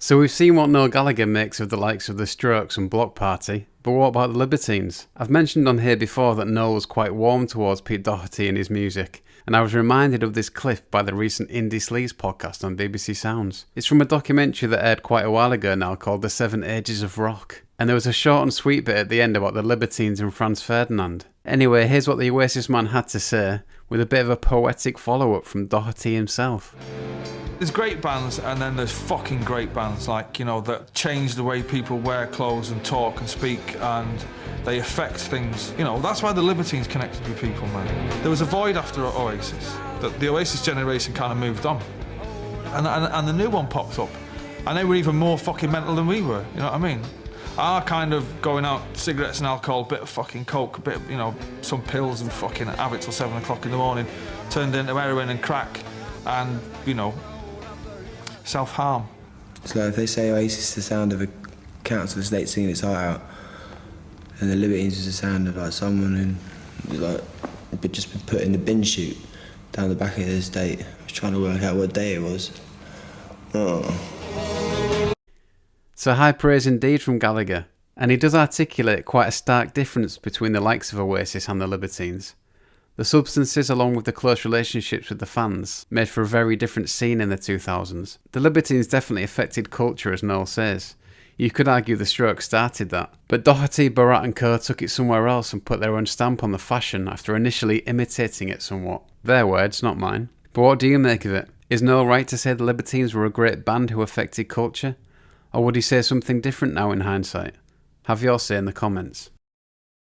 So we've seen what Noel Gallagher makes of the likes of the Strokes and Block Party, but what about the Libertines? I've mentioned on here before that Noel was quite warm towards Pete Doherty and his music, and I was reminded of this clip by the recent Indie Sleaze podcast on BBC Sounds. It's from a documentary that aired quite a while ago now called The 7 Ages of Rock, and there was a short and sweet bit at the end about the Libertines and Franz Ferdinand. Anyway, here's what the Oasis man had to say, with a bit of a poetic follow-up from Doherty himself. There's great bands, and then there's fucking great bands, like, you know, that change the way people wear clothes and talk and speak, and they affect things. You know, that's why the Libertines connected with people, man. There was a void after Oasis, that the Oasis generation kind of moved on. And the new one popped up, and they were even more fucking mental than we were, you know what I mean? Our kind of going out, cigarettes and alcohol, bit of fucking coke, a bit of, you know, some pills and fucking have it till 7 o'clock in the morning, turned into heroin and crack, and, you know, self-harm. So if they say Oasis is the sound of a council estate singing its heart out, and the Libertines is the sound of like someone who like just been put in the bin chute down the back of the estate. I was trying to work out what day it was. Oh. So high praise indeed from Gallagher, and he does articulate quite a stark difference between the likes of Oasis and the Libertines. The substances, along with the close relationships with the fans, made for a very different scene in the 2000s. The Libertines definitely affected culture, as Noel says. You could argue the Strokes started that. But Doherty, Barat and co took it somewhere else and put their own stamp on the fashion after initially imitating it somewhat. Their words, not mine. But what do you make of it? Is Noel right to say the Libertines were a great band who affected culture? Or would he say something different now in hindsight? Have your say in the comments.